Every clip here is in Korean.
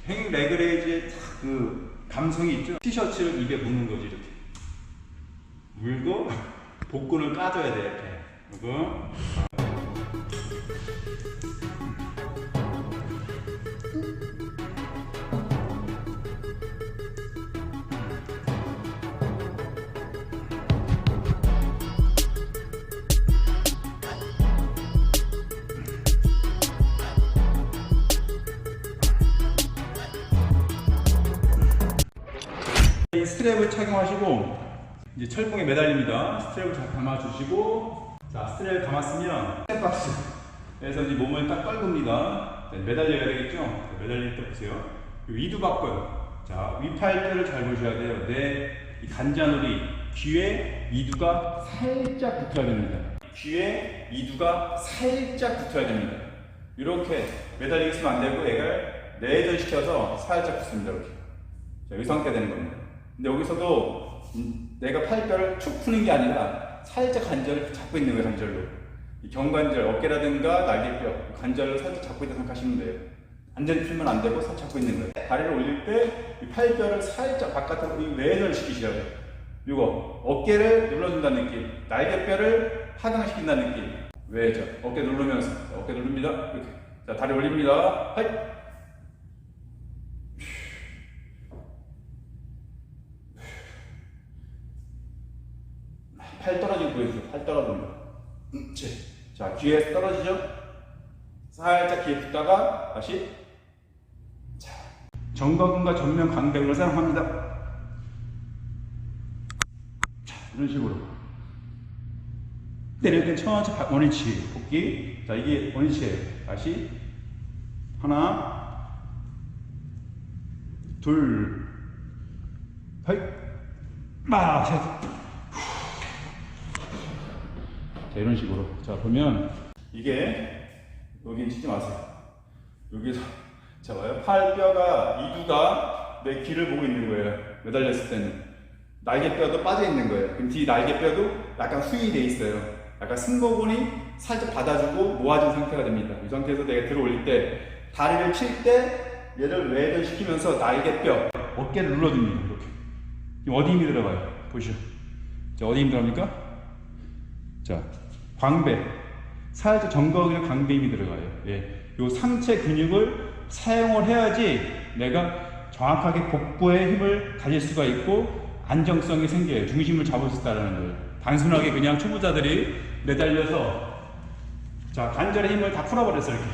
행잉 레그레이즈의 그 감성이 있죠. 티셔츠를 입에 묶는 거지. 이렇게 물고 복근을 까줘야 돼. 이렇게 그리고 이 스트랩을 착용하시고 이제 철봉에 매달립니다. 스트랩을 잘 감아주시고, 자 스트랩을 감았으면 스트랩박스에서 이제 몸을 딱 떨굽니다. 매달려야 되겠죠? 매달릴 때 보세요. 위두박근, 자 위팔뼈를 잘 보셔야 돼요. 이 간자놀이 귀에 이두가 살짝 붙어야 됩니다. 귀에 이두가 살짝 붙어야 됩니다. 이렇게 매달리게 있으면 안 되고 얘를 내전시켜서 살짝 붙습니다. 이렇게. 자, 이 상태 되는 겁니다. 근데 여기서도 내가 팔뼈를 축 푸는 게 아니라 살짝 관절을 잡고 있는 거예요. 관절로. 이 경관절, 어깨라든가 날개뼈, 관절을 살짝 잡고 있다고 생각하시면 돼요. 완전히 풀면 안 되고 살짝 잡고 있는 거예요. 다리를 올릴 때 이 팔뼈를 살짝 바깥으로 외전을 시키셔야 돼요. 이거 어깨를 눌러준다는 느낌, 날개뼈를 하강시킨다는 느낌. 외전, 어깨 누르면서 어깨 누릅니다. 이렇게. 자, 다리 올립니다. 하이. 팔 떨어지고 보여주세요. 팔 떨어집니다. 자, 귀에 떨어지죠? 살짝 귀에 붙다가 다시. 자, 정거근과 전면 광배근을 사용합니다. 자, 이런 식으로 때릴 땐 천천히 원위치 복귀. 자, 이게 원위치예요. 다시 하나, 둘, 하이, 셋. 자, 이런 식으로. 자, 보면 이게 여기 치지 마세요. 여기서 자, 봐요. 팔뼈가 이두가 내 귀를 보고 있는 거예요. 매달렸을 때는 날개뼈도 빠져 있는 거예요. 그럼 뒤 날개뼈도 약간 후이 돼 있어요. 약간 승모근이 살짝 받아주고 모아진 상태가 됩니다. 이 상태에서 내가 들어 올릴 때 다리를 칠 때 얘를 외전시키면서 날개뼈 어깨를 눌러줍니다. 이렇게. 지금 어디 힘이 들어가요? 보시죠. 자, 어디 힘 들어갑니까? 자, 광배, 살짝 정거근에 광배 힘이 들어가요. 예, 요 상체 근육을 사용을 해야지 내가 정확하게 복부의 힘을 가질 수가 있고 안정성이 생겨요. 중심을 잡을 수 있다는 거예요. 단순하게 그냥 초보자들이 매달려서 자 관절의 힘을 다 풀어버렸어. 이렇게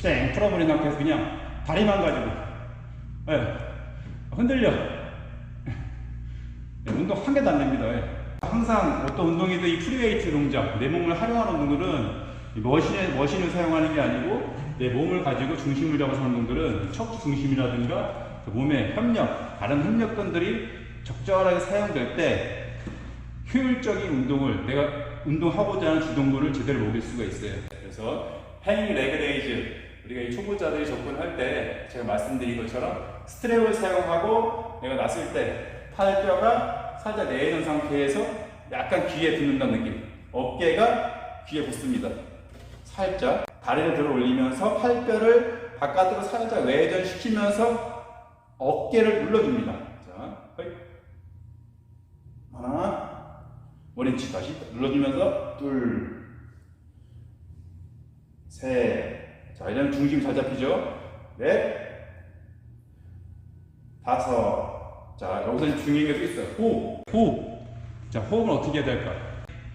땡 풀어버린 상태에서 그냥 다리만 가지고 예, 흔들려. 예, 운동 한 개도 안 됩니다. 예. 항상 어떤 운동이든 이 프리웨이트 동작, 내 몸을 활용하는 운동들은 머신을 사용하는 게 아니고 내 몸을 가지고 중심을 잡아서 하는 운동들은 척추 중심이라든가 그 몸의 협력, 다른 협력근들이 적절하게 사용될 때 효율적인 운동을 내가 운동하고자 하는 주동근을 제대로 먹일 수가 있어요. 그래서 행잉 레그레이즈, 우리가 이 초보자들이 접근할 때 제가 말씀드린 것처럼 스트랩을 사용하고 내가 놨을 때 팔뼈가 살짝 내는 상태에서 약간 귀에 붙는다는 느낌. 어깨가 귀에 붙습니다. 살짝 다리를 들어 올리면서 팔뼈를 바깥으로 살짝 외전시키면서 어깨를 눌러줍니다. 자, 하나, 원위치 다시 눌러주면서 둘, 셋. 자, 이런 중심 잘 잡히죠? 넷, 다섯. 자, 여기서 중요한 게 또 있어요. 호흡. 자, 호흡은 어떻게 해야 될까?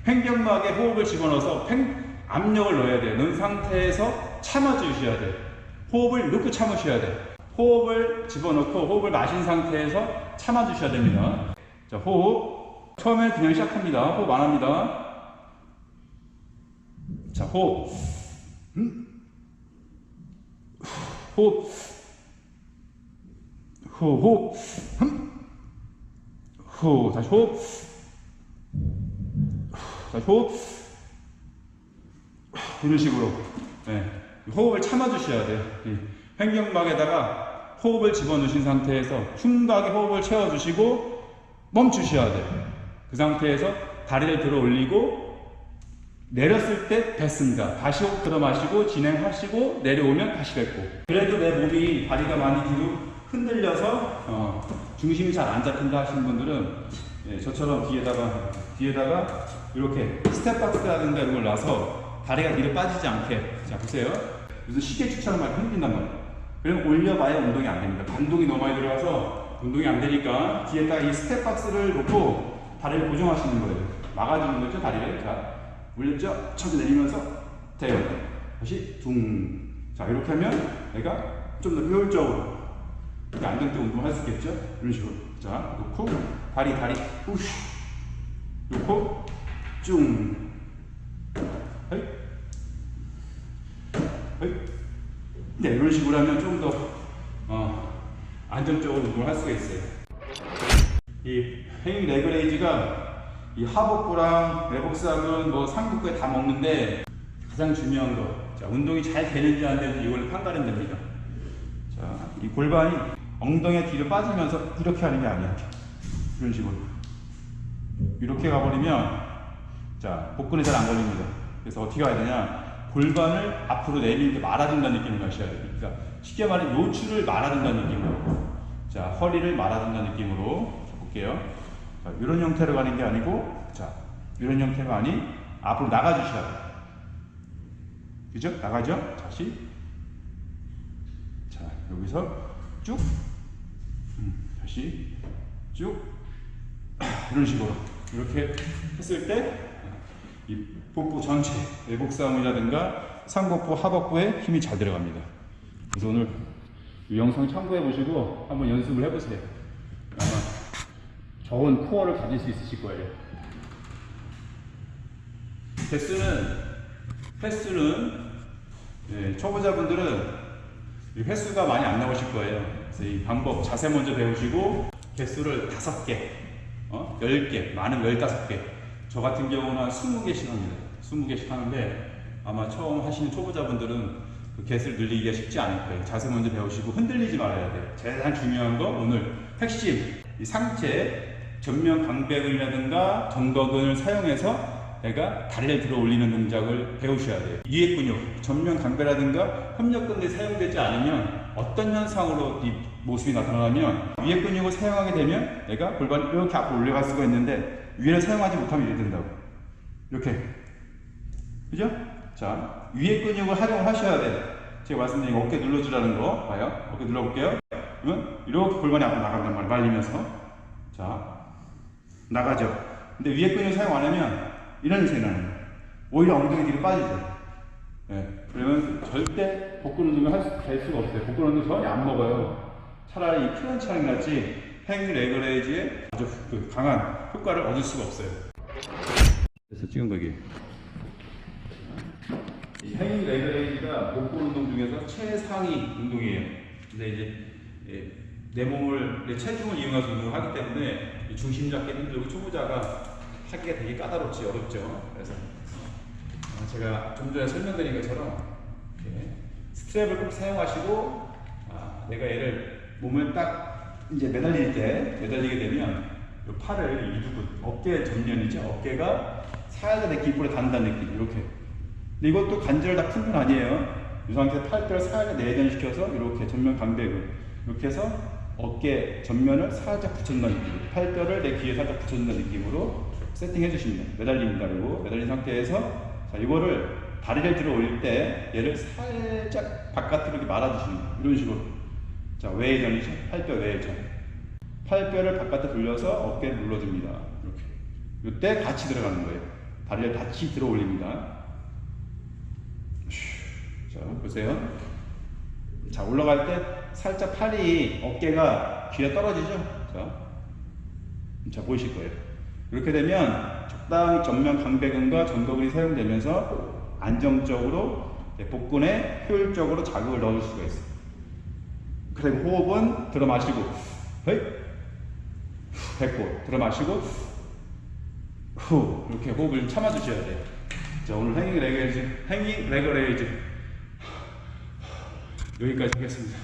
횡격막에 호흡을 집어넣어서 압력을 넣어야 돼요. 넣은 상태에서 참아주셔야 돼요. 호흡을 넣고 참으셔야 돼요. 호흡을 집어넣고 호흡을 마신 상태에서 참아주셔야 됩니다. 자, 호흡. 처음엔 그냥 시작합니다. 호흡 안 합니다. 자, 호흡. 호흡. 호흡. 후, 다시 호흡. 다시 호흡. 이런 식으로. 네. 호흡을 참아주셔야 돼요. 횡격막에다가 호흡을 집어넣으신 상태에서 흉곽에 호흡을 채워주시고 멈추셔야 돼요. 그 상태에서 다리를 들어 올리고 내렸을 때 뱉습니다. 다시 호흡 들어 마시고 진행하시고 내려오면 다시 뱉고. 그래도 내 몸이 다리가 많이 뒤로 흔들려서 중심이 잘 안 잡힌다 하시는 분들은 예, 저처럼 뒤에다가 이렇게 스텝박스라든가 이런 걸 놔서 다리가 뒤로 빠지지 않게. 자 보세요. 무슨 시계추처럼 막 흔든단 말이에요. 그러면 올려봐야 운동이 안 됩니다. 반동이 너무 많이 들어가서 운동이 안 되니까 뒤에다가 이 스텝박스를 놓고 다리를 고정하시는 거예요. 막아주는 거죠, 다리를. 자, 올렸죠? 천천히 내리면서 돼요. 다시 둥. 자, 이렇게 하면 내가 좀 더 효율적으로 안정적 운동을 할 수 있겠죠? 이런 식으로. 자, 놓고 다리 우쉬 놓고 쭉. 헤이. 헤이. 네, 이런 식으로 하면 좀 더 안정적으로 운동을 할 수가 있어요. 이 행위 레그레이즈가 이 하복부랑 외복사근 뭐 상복부에 다 먹는데 가장 중요한 거, 자, 운동이 잘 되는지 안 되는지 이걸 판가름 됩니다. 자, 이 골반이 엉덩이 뒤로 빠지면서 이렇게 하는 게 아니야. 이런 식으로 이렇게 가버리면 자 복근에 잘 안 걸립니다. 그래서 어떻게 해야 되냐, 골반을 앞으로 내밀게 말아준다는 느낌을 가셔야 돼요. 그러니까 쉽게 말해 요추를 말아준다는 느낌으로, 자 허리를 말아준다는 느낌으로. 자, 볼게요. 자, 이런 형태로 가는 게 아니고, 자 이런 형태가 아닌 앞으로 나가주셔야 돼요. 그죠? 나가죠? 다시. 자 여기서 쭉 다시 쭉 이런 식으로 이렇게 했을 때 이 복부 전체 외복사근이라든가 상복부 하복부에 힘이 잘 들어갑니다. 그래서 오늘 이 영상 참고해 보시고 한번 연습을 해보세요. 아마 좋은 코어를 가질 수 있으실 거예요. 횟수는 예, 초보자분들은 횟수가 많이 안 나오실 거예요. 그래서 이 방법, 자세 먼저 배우시고 개수를 5개, 10개, 많은 15개. 저 같은 경우는 한 20개씩 합니다. 20개씩 하는데 아마 처음 하시는 초보자분들은 그 개수를 늘리기가 쉽지 않을 거예요. 자세 먼저 배우시고 흔들리지 말아야 돼요. 가장 중요한 거 오늘 핵심, 이 상체 전면 강배근이라든가 정거근을 사용해서 내가 다리를 들어 올리는 동작을 배우셔야 돼요. 위에 근육, 전면 강배라든가 협력근들이 사용되지 않으면 어떤 현상으로 이 모습이 나타나면 위에 근육을 사용하게 되면 내가 골반이 이렇게 앞으로 올라갈 수가 있는데 위를 사용하지 못하면 이렇게 된다고. 이렇게. 그죠? 자, 위에 근육을 활용을 하셔야 돼요. 제가 말씀드린 어깨 눌러주라는 거 봐요. 어깨 눌러볼게요. 그러면 이렇게 골반이 앞으로 나간단 말이에요. 말리면서. 자, 나가죠. 근데 위에 근육 사용 안 하면 이런 현상이 나는 거예요. 오히려 엉덩이 뒤로 빠지죠. 네. 그러면 절대 복근 운동을 할 수가 없어요. 복근 운동 전혀 안 먹어요. 차라리 이 크런치 하는 게 낫지 행위 레그레이즈에 아주 강한 효과를 얻을 수가 없어요. 그래서 찍은 거기. 이 행위 레그레이즈가 복근 운동 중에서 최상위 운동이에요. 근데 이제 내 몸을, 내 체중을 이용해서 운동을 하기 때문에 중심 잡기 힘들고 초보자가 하기가 되게 까다롭지, 어렵죠. 그래서 제가 좀 전에 설명드린 것처럼 이렇게 스트랩을 꼭 사용하시고, 내가 얘를 몸을 딱 이제 매달리게 되면 이 팔을 이두근, 어깨 전면이죠. 어깨가 살짝 내 귓볼에 닿는다는 느낌. 이렇게. 근데 이것도 관절을 다 푼 건 아니에요. 이 상태에서 팔뼈를 살짝 내전시켜서 이렇게 전면 강배근, 이렇게 해서 어깨 전면을 살짝 붙여준다는 느낌. 팔뼈를 내 귀에 살짝 붙여준다는 느낌으로 세팅해 주십니다. 매달립니다. 그리고 매달린 상태에서 자, 이거를 다리를 들어 올릴 때 얘를 살짝 바깥으로 이렇게 말아주시는 거예요. 이런 식으로. 자, 외회전이죠. 팔뼈 외회전. 팔뼈를 바깥에 돌려서 어깨를 눌러줍니다. 이렇게. 이때 같이 들어가는 거예요. 다리를 같이 들어 올립니다. 자, 보세요. 자, 올라갈 때 살짝 팔이 어깨가 귀에 떨어지죠. 자, 보이실 거예요. 이렇게 되면 적당히 전면 강배근과 전거근이 사용되면서 안정적으로 복근에 효율적으로 자극을 넣어줄 수가 있어요. 그리고 호흡은 들어 마시고, 헤이, 뱉고, 들어 마시고, 후, 이렇게 호흡을 참아주셔야 돼요. 자, 오늘 행위 레그레이즈 여기까지 하겠습니다.